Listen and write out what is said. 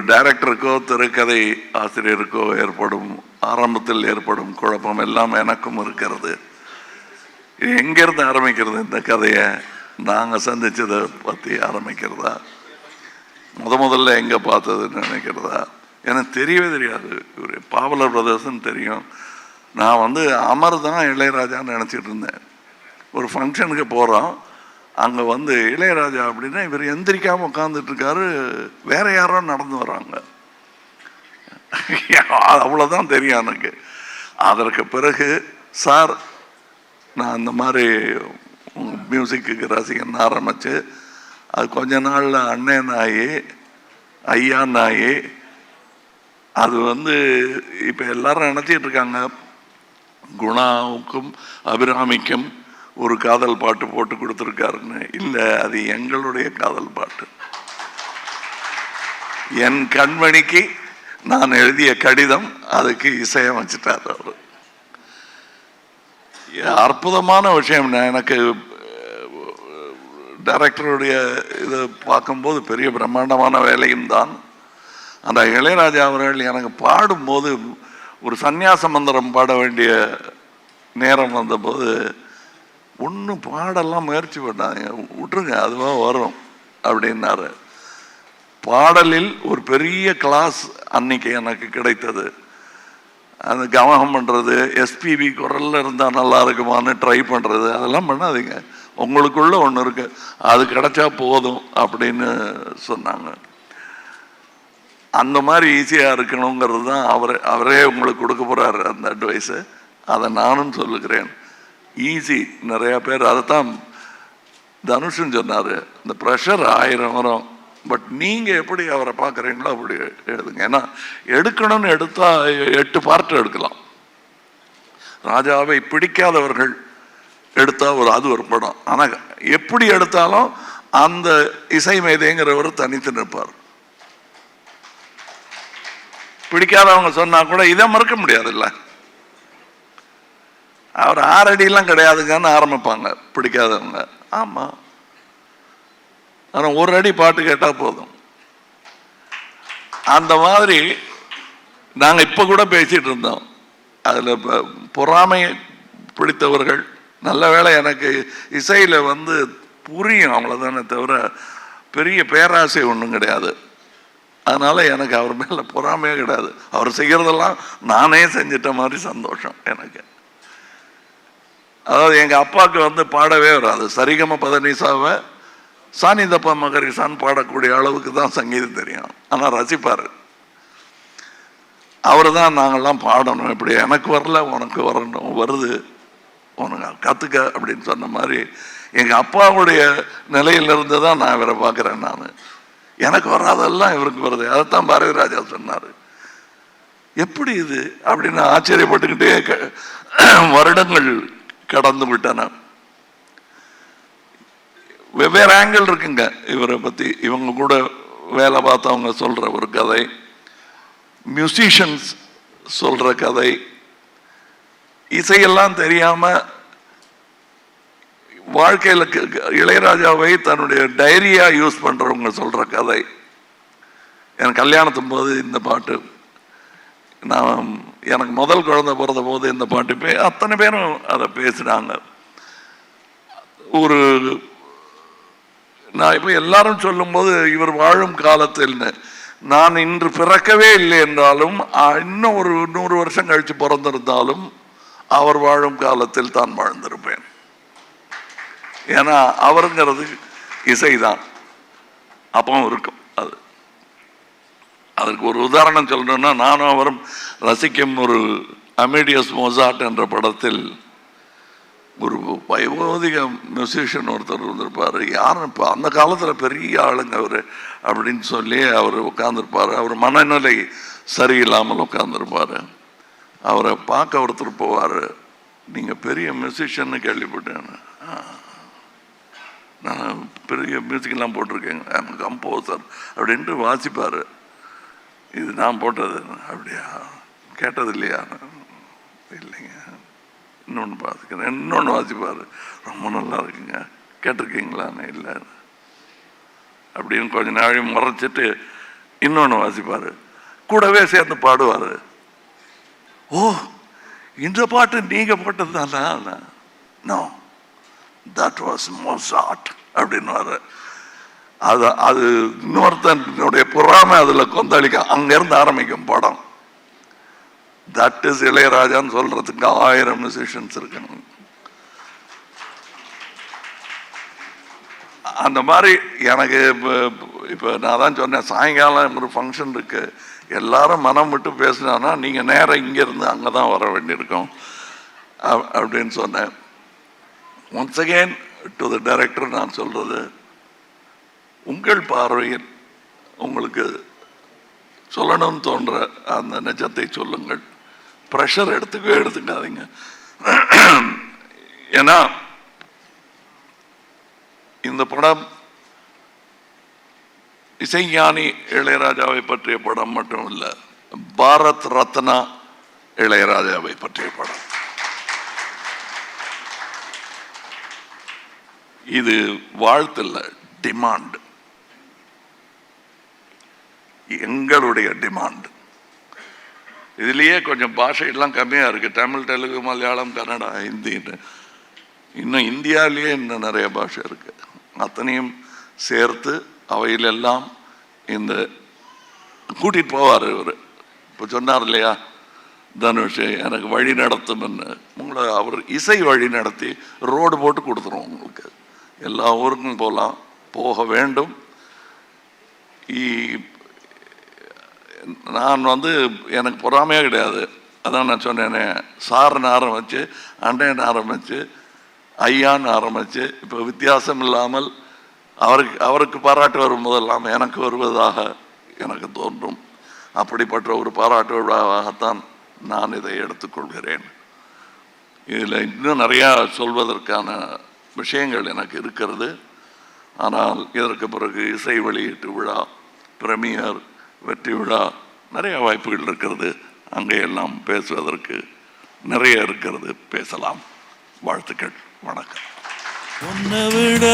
டைரக்டருக்கோ திரைக்கதை ஆசிரியருக்கோ ஆரம்பத்தில் ஏற்படும் குழப்பம் எல்லாம் எனக்கும் இருக்கிறது. எங்கேருந்து ஆரம்பிக்கிறது இந்த கதையை? நாங்கள் சந்திச்சதை பற்றி ஆரம்பிக்கிறதா, முதல்ல எங்கே பார்த்ததுன்னு நினைக்கிறதா? எனக்கு தெரியவே தெரியாது. இவர் பாவலர் பிரதர்ஸ்ன்னு தெரியும். நான் அமர் தான் இளையராஜான்னு நினச்சிட்டு இருந்தேன். ஒரு ஃபங்க்ஷனுக்கு போகிறோம், அங்கே இளையராஜா அப்படின்னா இவர் எந்திரிக்காமல் உட்காந்துட்ருக்காரு, வேற யாரோ நடந்து வராங்க. அவ்வளோதான் தெரியும் எனக்கு. அதற்கு பிறகு சார் நான் இந்த மாதிரி மியூசிக்கு ரசிகன் ஆரம்பித்து அது கொஞ்ச நாளில் அண்ணன் ஆகி ஐயா ஆகி அது இப்போ எல்லாரும் நினச்சிட்டு இருக்காங்க குணாவுக்கும் அபிராமிக்கும் ஒரு காதல் பாட்டு போட்டு கொடுத்துருக்காருன்னு. இல்லை, அது எங்களுடைய காதல் பாட்டு. என் கண்மணிக்கு நான் எழுதிய கடிதம் அதுக்கு இசையமைச்சிட்டார் அவர். அற்புதமான விஷயம். எனக்கு டைரக்டருடைய இதை பார்க்கும்போது பெரிய பிரம்மாண்டமான வேலையும் தான். அந்த இளையராஜா அவர்கள் எனக்கு பாடும்போது ஒரு சந்நியாச மந்திரம் பாட வேண்டிய நேரம் வந்தபோது ஒன்றும் பாடெல்லாம் முயற்சி பண்ணாங்க, விட்டுருங்க அதுவாக வரும் அப்படின்னாரு. பாடலில் ஒரு பெரிய கிளாஸ் அன்னைக்கு எனக்கு கிடைத்தது. அந்த கவனம் பண்ணுறது, எஸ்பிபி குரலில் இருந்தால் நல்லா இருக்குமான்னு ட்ரை பண்ணுறது, அதெல்லாம் பண்ணாதீங்க, உங்களுக்குள்ள ஒன்று இருக்கு, அது கிடைச்சா போதும் அப்படின்னு சொன்னாங்க. அந்த மாதிரி ஈஸியாக இருக்கணுங்கிறது தான் அவரே உங்களுக்கு கொடுக்க போகிறாரு அந்த அட்வைஸு. அதை நானும் சொல்லுகிறேன். ஈஸி. நிறையா பேர் அதைத்தான் தனுஷன் சொன்னார், இந்த ப்ரெஷர் 1000 வரும், பட் நீங்கள் எப்படி அவரை பார்க்குறீங்களோ அப்படி எழுதுங்க. ஏன்னா எடுக்கணும்னு எடுத்தால் 8 பார்ட் எடுக்கலாம். ராஜாவை பிடிக்காதவர்கள் எடுத்தால் அது ஒரு படம். ஆனால் எப்படி எடுத்தாலும் அந்த இசை மேதைங்கிறவர் தனித்து நிற்பார். பிடிக்காதவங்க சொன்னா கூட இதை மறுக்க முடியாதுல்ல. அவர் 6 அடியெல்லாம் கிடையாதுங்கன்னு ஆரம்பிப்பாங்க பிடிக்காதவங்க. ஆமா, ஆனால் 1 அடி பாட்டு கேட்டால் போதும். அந்த மாதிரி நாங்கள் இப்போ கூட பேசிட்டு இருந்தோம். அதில் பொறாமை பிடித்தவர்கள், நல்ல வேளை எனக்கு இசையில் புரியும் அவ்வளோதானே தவிர பெரிய பேராசை ஒன்றும் கிடையாது. அதனால எனக்கு அவர் மேலே பொறாமையே கிடையாது. அவர் செய்கிறதெல்லாம் நானே செஞ்சிட்ட மாதிரி சந்தோஷம் எனக்கு. அதாவது எங்கள் அப்பாவுக்கு பாடவே வராது. சரிகம பதனிசாவை சானிதப்பா மகரிசான் பாடக்கூடிய அளவுக்கு தான் சங்கீதம் தெரியும். ஆனால் ரசிப்பார். அவர் தான் நாங்கள்லாம் பாடணும், இப்படி எனக்கு வரல உனக்கு வரணும், வருது உனக்கு கற்றுக்க அப்படின்னு சொன்ன மாதிரி எங்கள் அப்பாவுடைய நிலையிலிருந்து தான் நான் இவரை பார்க்குறேன். நான் எனக்கு வராதெல்லாம் இவருக்கு வருது. அதைத்தான் பாரதி ராஜா சொன்னார். எப்படி இது அப்படின்னு ஆச்சரியப்பட்டுக்கிட்டே வருடங்கள் கடந்து விட்டன. வெவ்வேறு ஆங்கிள் இருக்குங்க இவரை பற்றி. இவங்க கூட வேலை பார்த்தவங்க சொல்கிற ஒரு கதை, மியூசிஷியன்ஸ் சொல்கிற கதை, இசையெல்லாம் தெரியாமல் வாழ்க்கையில் இளையராஜாவை தன்னுடைய டைரியாக யூஸ் பண்ணுறவங்க சொல்கிற கதை. என் கல்யாணத்தும் போது இந்த பாட்டு, நான் எனக்கு முதல் குழந்தை பிறந்த போது இந்த பாட்டு அத்தனை பேரும் அதை பேசுகிறாங்க. ஒரு நான் இப்போ எல்லாரும் சொல்லும்போது இவர் வாழும் காலத்தில்னு, நான் இன்று பிறக்கவே இல்லை என்றாலும் இன்னும் ஒரு 100 வருஷம் கழித்து பிறந்திருந்தாலும் அவர் வாழும் காலத்தில் தான் வாழ்ந்திருப்பேன். ஏன்னா அவருங்கிறது இசைதான், அப்பவும் இருக்கும். அதற்கு ஒரு உதாரணம் சொல்லணும்னா, நானும் அவரும் ரசிக்கும் ஒரு அமேடியஸ் மொசார்ட் என்ற படத்தில் ஒரு வைபோதிக மியூசிஷியன் ஒருத்தர் வந்திருப்பார். யாரும் இப்போ அந்த காலத்தில் பெரிய ஆளுங்க அவர் அப்படின்னு சொல்லி அவர் உட்காந்துருப்பார். அவர் மனநிலை சரியில்லாமல் உட்காந்துருப்பார். அவரை பார்க்க ஒருத்தர் போவார், நீங்கள் பெரிய மியூசிஷியன்னு கேள்விப்பட்டேன், நான் பெரிய மியூசிக்கெல்லாம் போட்டிருக்கேங்க, கம்போசர் அப்படின்ட்டு வாசிப்பார். இது நான் போட்டது. அப்படியா, கேட்டது இல்லையா? இல்லைங்க, இன்னொன்று பார்த்துக்கிறேன். இன்னொன்று வாசிப்பார், ரொம்ப நல்லா இருக்குங்க, கேட்டிருக்கீங்களான்னு. இல்லை அப்படின்னு கொஞ்ச நாளையும் முறைச்சிட்டு இன்னொன்று வாசிப்பார், கூடவே சேர்ந்து பாடுவார். ஓ, இந்த பாட்டு நீங்கள் போட்டது தானா? நோ, தட் வாஸ் மொசாட் அப்படின்னுவார். அது இன்னொருத்தனுடைய பொறாமை அதில் கொந்தளிக்க, அங்கேருந்து ஆரம்பிக்கும் படம். தட் இஸ் இளையராஜான்னு சொல்றதுக்கு 1000 மியூசிஷியன்ஸ் இருக்கணும். அந்த மாதிரி எனக்கு இப்போ நான் தான் சொன்னேன், சாயங்காலம் ஒரு ஃபங்க்ஷன் இருக்கு, எல்லாரும் மனம் விட்டு பேசினான்னா நீங்கள் நேரம் இங்கேருந்து அங்கே தான் வர வேண்டியிருக்கும் அப்படின்னு சொன்னேன். Once again to the director நான் சொல்றது, உங்கள் பார்வையில் உங்களுக்கு சொல்லணும்னு தோன்ற அந்த நிஜத்தை சொல்லுங்கள். ப்ரெஷர் எடுத்துக்காதீங்க. ஏன்னா இந்த படம் இசைஞானி இளையராஜாவை பற்றிய படம் மட்டும் இல்லை, பாரத் ரத்னா இளையராஜாவை பற்றிய படம். இது வாழ்த்துல டிமாண்ட், எங்களுடைய டிமாண்ட். இதுலேயே கொஞ்சம் பாஷையெல்லாம் கம்மியாக இருக்குது, தமிழ், தெலுங்கு, மலையாளம், கன்னடா, ஹிந்தின்னு. இன்னும் இந்தியாவிலேயே இன்னும் நிறைய பாஷை இருக்குது. அத்தனையும் சேர்த்து அவையிலெல்லாம் இந்த கூட்டிகிட்டு போவார் இவர். இப்போ சொன்னார் இல்லையா தனுஷ், எனக்கு வழி நடத்தும்னு. உங்களை அவர் இசை வழி நடத்தி ரோடு போட்டு கொடுத்துருவோம் உங்களுக்கு. எல்லா ஊருக்கும் போகலாம், போக வேண்டும். நான் எனக்கு பொறாமையே கிடையாது. அதான் நான் சொன்னேனே, சார்னு ஆரம்பித்து, அண்டைன்னு ஆரம்பித்து, ஐயான்னு ஆரம்பித்து, இப்போ வித்தியாசம் இல்லாமல் அவருக்கு பாராட்டு வரும்போதெல்லாம் எனக்கு வருவதாக எனக்கு தோன்றும். அப்படிப்பட்ட ஒரு பாராட்டு விழாவாகத்தான் நான் இதை எடுத்துக்கொள்கிறேன். இதில் இன்னும் நிறையா சொல்வதற்கான விஷயங்கள் எனக்கு இருக்கிறது. ஆனால் இதற்கு பிறகு இசை வெளியீட்டு விழா, பிரீமியர், வெற்றி விழா, நிறைய வாய்ப்புகள் இருக்கிறது. அங்கே எல்லாம் பேசுவதற்கு நிறைய இருக்கிறது, பேசலாம். வாழ்த்துக்கள், வணக்கம். உன்னை விட